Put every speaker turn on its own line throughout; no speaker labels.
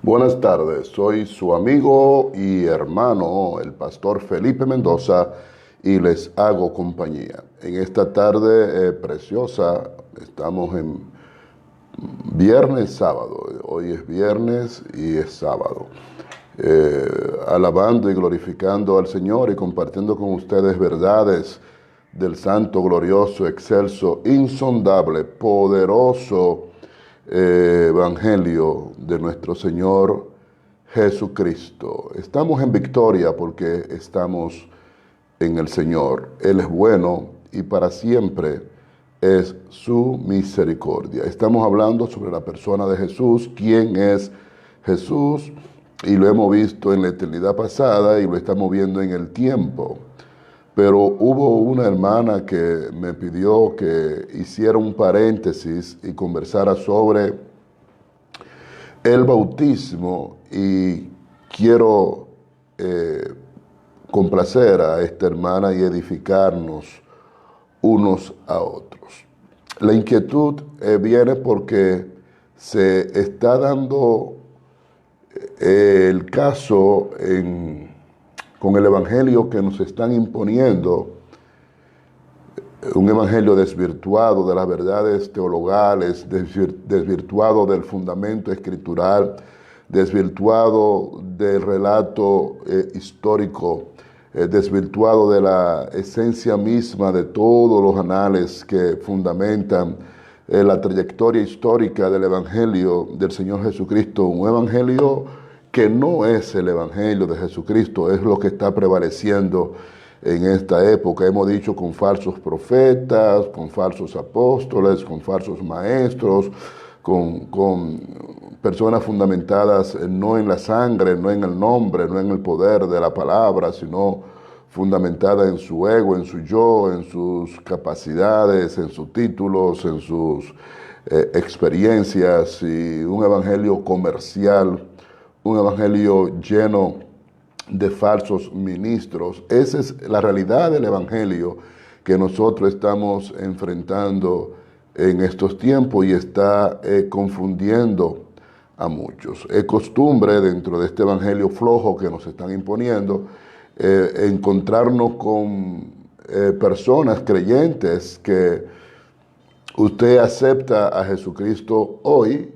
Buenas tardes, soy su amigo y hermano, el pastor Felipe Mendoza, y les hago compañía. En esta tarde preciosa, estamos en viernes, sábado. Hoy es viernes y es sábado. Alabando y glorificando al Señor y compartiendo con ustedes verdades del santo, glorioso, excelso, insondable, poderoso Evangelio de nuestro Señor Jesucristo. Estamos en victoria porque estamos en el Señor. Él es bueno y para siempre es su misericordia. Estamos hablando sobre la persona de Jesús, quién es Jesús, y lo hemos visto en la eternidad pasada y lo estamos viendo en el tiempo. Pero hubo una hermana que me pidió que hiciera un paréntesis y conversara sobre el bautismo y quiero complacer a esta hermana y edificarnos unos a otros. La inquietud viene porque se está dando el caso con el evangelio que nos están imponiendo, un evangelio desvirtuado de las verdades teologales, desvirtuado del fundamento escritural, desvirtuado del relato histórico, desvirtuado de la esencia misma de todos los anales que fundamentan la trayectoria histórica del evangelio del Señor Jesucristo, un evangelio que no es el evangelio de Jesucristo, es lo que está prevaleciendo en esta época. Hemos dicho con falsos profetas, con falsos apóstoles, con falsos maestros, con personas fundamentadas no en la sangre, no en el nombre, no en el poder de la palabra, sino fundamentada en su ego, en su yo, en sus capacidades, en sus títulos, en sus experiencias, y un evangelio comercial, un evangelio lleno de falsos ministros. Esa es la realidad del evangelio que nosotros estamos enfrentando en estos tiempos y está confundiendo a muchos. Es costumbre dentro de este evangelio flojo que nos están imponiendo encontrarnos con personas creyentes que usted acepta a Jesucristo hoy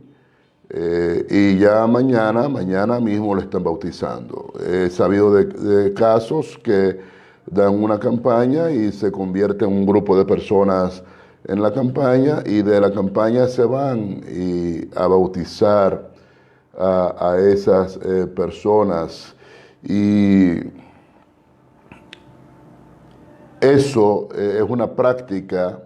y ya mañana mismo lo están bautizando. He sabido de casos que dan una campaña y se convierte en un grupo de personas en la campaña, y de la campaña se van a bautizar a esas personas. Y eso es una práctica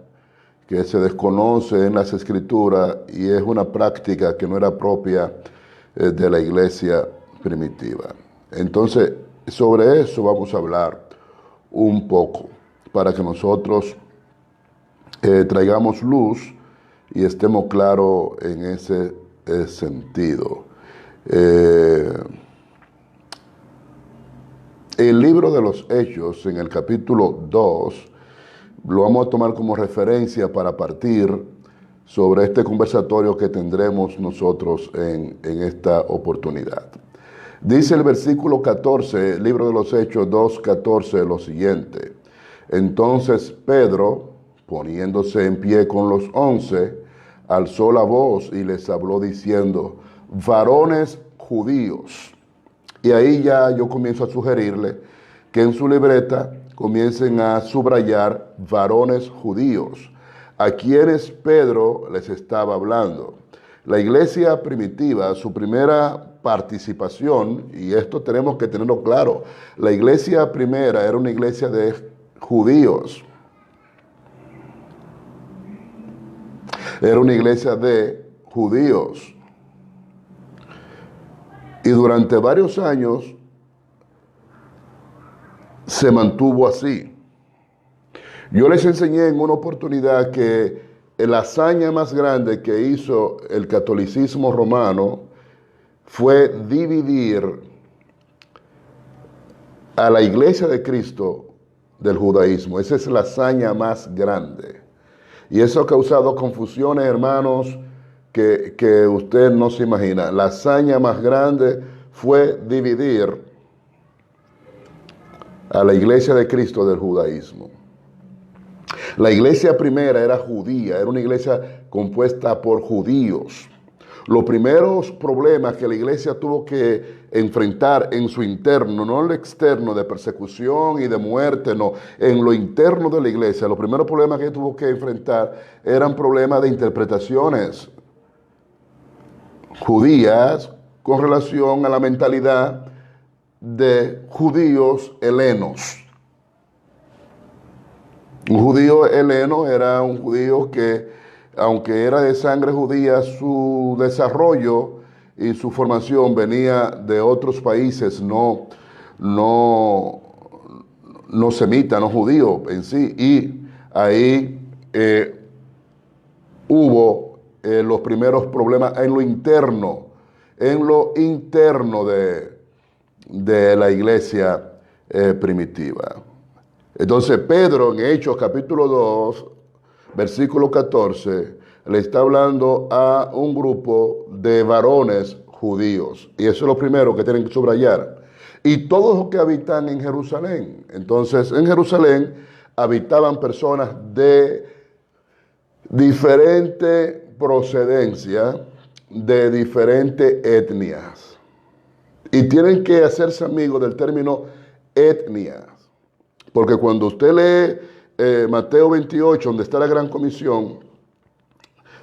que se desconoce en las Escrituras y es una práctica que no era propia de la iglesia primitiva. Entonces, sobre eso vamos a hablar un poco para que nosotros traigamos luz y estemos claros en ese sentido. El libro de los Hechos, en el capítulo 2, lo vamos a tomar como referencia para partir sobre este conversatorio que tendremos nosotros en esta oportunidad. Dice el versículo 14, libro de los Hechos 2:14, lo siguiente: entonces Pedro, poniéndose en pie con los 11, alzó la voz y les habló diciendo: varones judíos. Y ahí ya yo comienzo a sugerirle que en su libreta comiencen a subrayar varones judíos, a quienes Pedro les estaba hablando. La iglesia primitiva, su primera participación, y esto tenemos que tenerlo claro, la iglesia primera era una iglesia de judíos. Era una iglesia de judíos. Y durante varios años se mantuvo así. Yo les enseñé en una oportunidad que la hazaña más grande que hizo el catolicismo romano fue dividir a la iglesia de Cristo del judaísmo. Esa es la hazaña más grande. Y eso ha causado confusiones, hermanos, que usted no se imagina. La hazaña más grande fue dividir a la iglesia de Cristo del judaísmo. La iglesia primera era judía, era una iglesia compuesta por judíos. Los primeros problemas que la iglesia tuvo que enfrentar en su interno, no en lo externo de persecución y de muerte, no, en lo interno de la iglesia, los primeros problemas que tuvo que enfrentar eran problemas de interpretaciones judías con relación a la mentalidad de judíos helenos. Un judío heleno era un judío que, aunque era de sangre judía, su desarrollo y su formación venía de otros países no semita, no judío en sí. Y ahí hubo los primeros problemas en lo interno de la iglesia primitiva. Entonces Pedro en Hechos capítulo 2, versículo 14, le está hablando a un grupo de varones judíos. Y eso es lo primero que tienen que subrayar. Y todos los que habitan en Jerusalén. Entonces en Jerusalén habitaban personas de diferente procedencia, de diferentes etnias. Y tienen que hacerse amigos del término etnias. Porque cuando usted lee Mateo 28, donde está la Gran Comisión,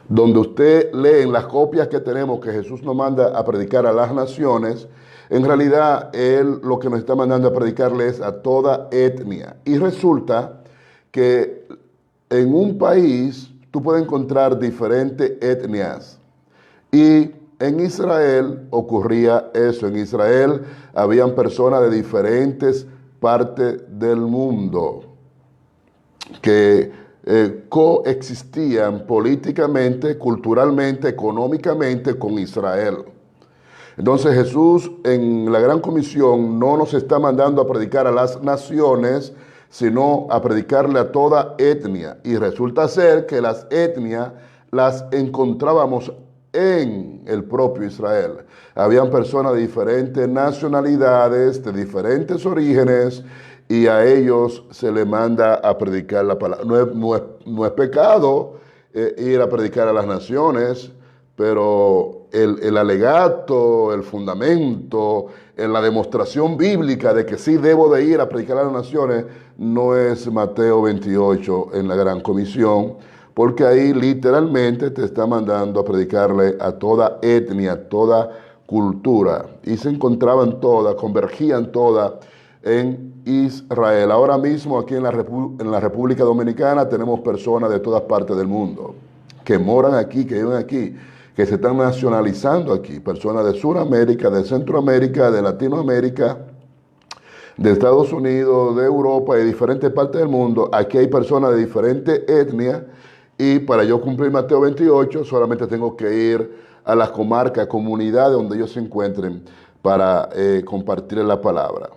donde usted lee en las copias que tenemos que Jesús nos manda a predicar a las naciones, en realidad Él lo que nos está mandando a predicarle es a toda etnia. Y resulta que en un país tú puedes encontrar diferentes etnias. Y en Israel ocurría eso. En Israel habían personas de diferentes partes del mundo que coexistían políticamente, culturalmente, económicamente con Israel. Entonces Jesús en la Gran Comisión no nos está mandando a predicar a las naciones, sino a predicarle a toda etnia. Y resulta ser que las etnias las encontrábamos en el propio Israel. Habían personas de diferentes nacionalidades, de diferentes orígenes, y a ellos se les manda a predicar la palabra. No es pecado ir a predicar a las naciones, pero el alegato, el fundamento, la demostración bíblica de que sí debo de ir a predicar a las naciones, no es Mateo 28 en la Gran Comisión, porque ahí literalmente te está mandando a predicarle a toda etnia, a toda cultura. Y se encontraban todas, convergían todas en Israel. Ahora mismo aquí en la República Dominicana tenemos personas de todas partes del mundo que moran aquí, que viven aquí, que se están nacionalizando aquí. Personas de Sudamérica, de Centroamérica, de Latinoamérica, de Estados Unidos, de Europa y de diferentes partes del mundo. Aquí hay personas de diferentes etnias. Y para yo cumplir Mateo 28, solamente tengo que ir a las comarcas, comunidades donde ellos se encuentren para compartir la palabra.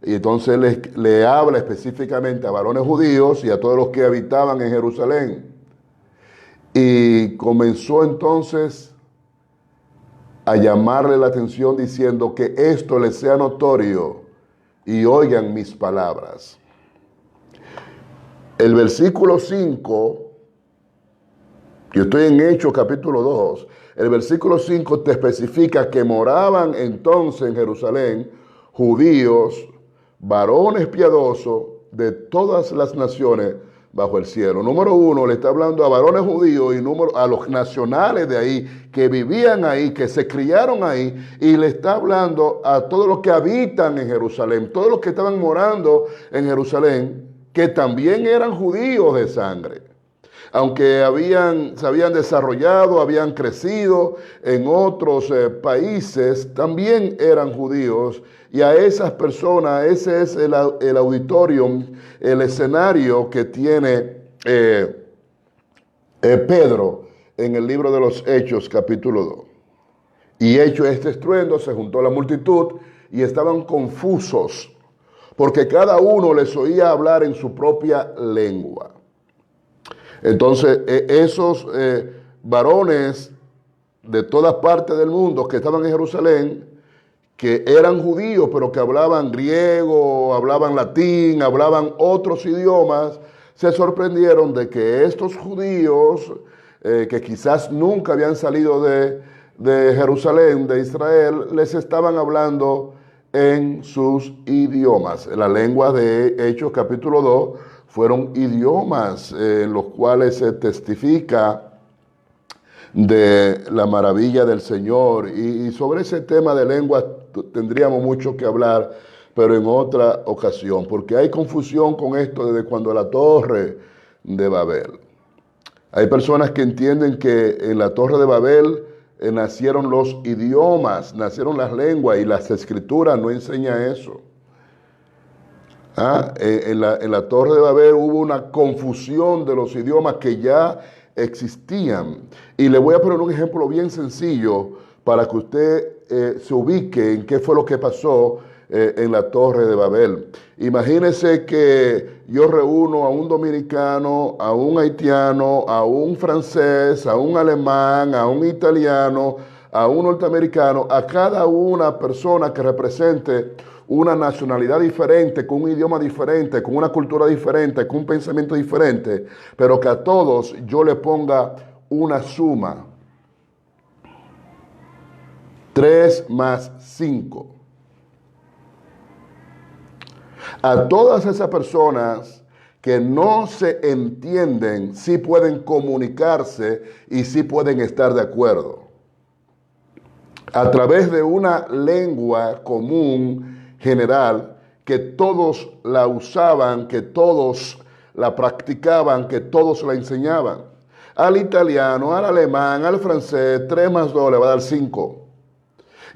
Y entonces le habla específicamente a varones judíos y a todos los que habitaban en Jerusalén. Y comenzó entonces a llamarle la atención diciendo que esto les sea notorio y oigan mis palabras. El versículo 5... Yo estoy en Hechos capítulo 2. El versículo 5 te especifica que moraban entonces en Jerusalén judíos, varones piadosos de todas las naciones bajo el cielo. Número 1, le está hablando a varones judíos y a los nacionales de ahí, que vivían ahí, que se criaron ahí, y le está hablando a todos los que habitan en Jerusalén, todos los que estaban morando en Jerusalén, que también eran judíos de sangre. Aunque se habían desarrollado, habían crecido en otros países, también eran judíos. Y a esas personas, ese es el auditorium, el escenario que tiene Pedro en el libro de los Hechos, capítulo 2. Y hecho este estruendo, se juntó la multitud y estaban confusos, porque cada uno les oía hablar en su propia lengua. Entonces, esos varones de todas partes del mundo que estaban en Jerusalén, que eran judíos, pero que hablaban griego, hablaban latín, hablaban otros idiomas, se sorprendieron de que estos judíos, que quizás nunca habían salido de Jerusalén, de Israel, les estaban hablando en sus idiomas. La lengua de Hechos capítulo 2 fueron idiomas en los cuales se testifica de la maravilla del Señor. Y sobre ese tema de lenguas tendríamos mucho que hablar, pero en otra ocasión, porque hay confusión con esto desde cuando la Torre de Babel. Hay personas que entienden que en la Torre de Babel nacieron los idiomas, nacieron las lenguas, y las escrituras no enseñan eso. En la Torre de Babel hubo una confusión de los idiomas que ya existían. Y le voy a poner un ejemplo bien sencillo para que usted se ubique en qué fue lo que pasó en la Torre de Babel. Imagínese que yo reúno a un dominicano, a un haitiano, a un francés, a un alemán, a un italiano, a un norteamericano, a cada una persona que represente una nacionalidad diferente, con un idioma diferente, con una cultura diferente, con un pensamiento diferente, pero que a todos yo le ponga una suma. 3 más 5. A todas esas personas que no se entienden, sí pueden comunicarse y sí pueden estar de acuerdo. A través de una lengua común general, que todos la usaban, que todos la practicaban, que todos la enseñaban. Al italiano, al alemán, al francés, 3 más 2 le va a dar 5.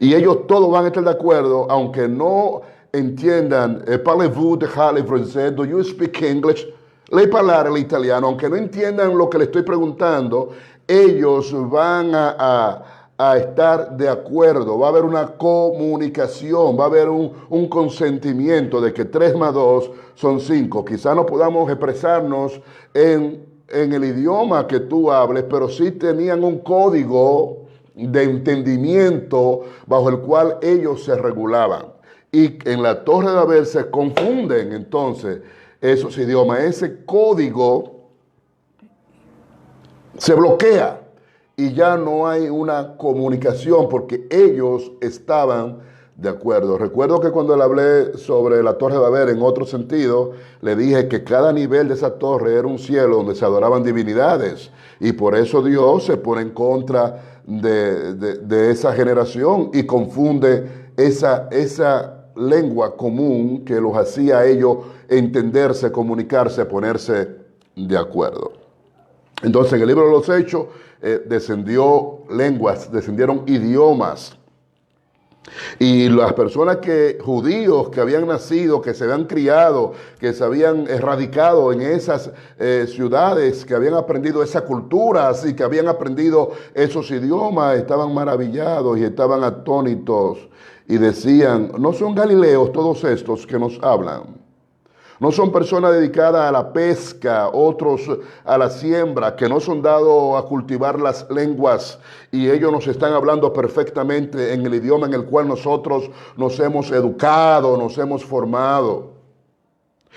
Y ellos todos van a estar de acuerdo, aunque no entiendan, parlez-vous de parler français, do you speak English? Le parlare l'italiano, aunque no entiendan lo que le estoy preguntando, ellos van a estar de acuerdo, va a haber una comunicación, va a haber un consentimiento de que 3 más 2 son 5. Quizá no podamos expresarnos en el idioma que tú hables, pero sí tenían un código de entendimiento bajo el cual ellos se regulaban. Y en la Torre de Babel se confunden entonces esos idiomas, ese código se bloquea. Y ya no hay una comunicación porque ellos estaban de acuerdo. Recuerdo que cuando le hablé sobre la Torre de Babel en otro sentido, le dije que cada nivel de esa torre era un cielo donde se adoraban divinidades. Y por eso Dios se pone en contra de esa generación y confunde esa lengua común que los hacía a ellos entenderse, comunicarse, ponerse de acuerdo. Entonces en el libro de los Hechos descendió lenguas, descendieron idiomas. Y las personas judíos que habían nacido, que se habían criado, que se habían radicado en esas ciudades, que habían aprendido esa cultura, así que habían aprendido esos idiomas, estaban maravillados y estaban atónitos y decían, ¿no son galileos todos estos que nos hablan? No son personas dedicadas a la pesca, otros a la siembra, que no son dados a cultivar las lenguas y ellos nos están hablando perfectamente en el idioma en el cual nosotros nos hemos educado, nos hemos formado.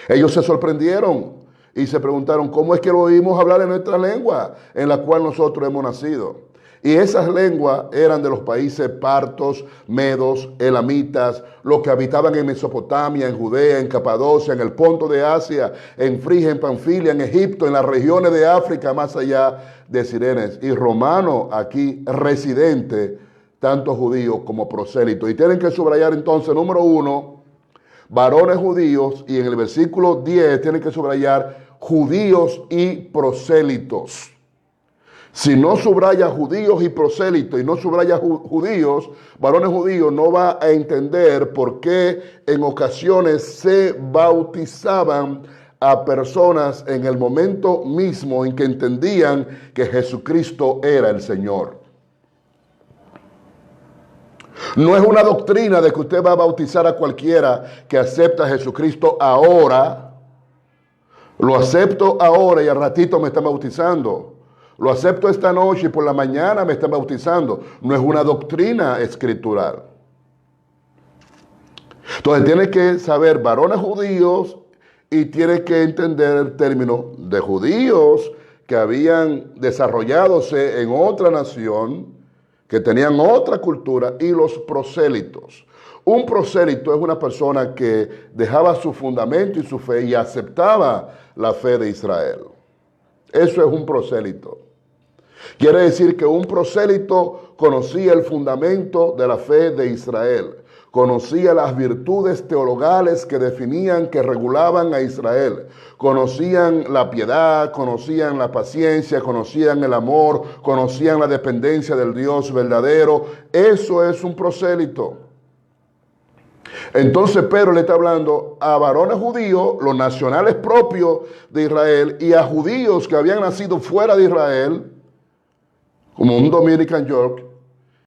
Ellos se sorprendieron y se preguntaron, ¿cómo es que lo oímos hablar en nuestra lengua en la cual nosotros hemos nacido? Y esas lenguas eran de los países partos, medos, elamitas, los que habitaban en Mesopotamia, en Judea, en Capadocia, en el Ponto de Asia, en Frigia, en Panfilia, en Egipto, en las regiones de África, más allá de Cirenes. Y romano aquí residente, tanto judío como prosélito. Y tienen que subrayar entonces, número 1, varones judíos, y en el versículo 10 tienen que subrayar judíos y prosélitos. Si no subraya judíos y prosélitos y no subraya judíos, varones judíos, no va a entender por qué en ocasiones se bautizaban a personas en el momento mismo en que entendían que Jesucristo era el Señor. No es una doctrina de que usted va a bautizar a cualquiera que acepta a Jesucristo ahora. Lo acepto ahora y al ratito me está bautizando. lo acepto esta noche y por la mañana me están bautizando. No es una doctrina escritural. Entonces tienes que saber varones judíos y tienes que entender el término de judíos que habían desarrolladose en otra nación, que tenían otra cultura, y los prosélitos. Un prosélito es una persona que dejaba su fundamento y su fe y aceptaba la fe de Israel. Eso es un prosélito. Quiere decir que un prosélito conocía el fundamento de la fe de Israel, conocía las virtudes teologales que definían, que regulaban a Israel, conocían la piedad, conocían la paciencia, conocían el amor, conocían la dependencia del Dios verdadero. Eso es un prosélito. Entonces Pedro le está hablando a varones judíos, los nacionales propios de Israel, y a judíos que habían nacido fuera de Israel, como un Dominican York,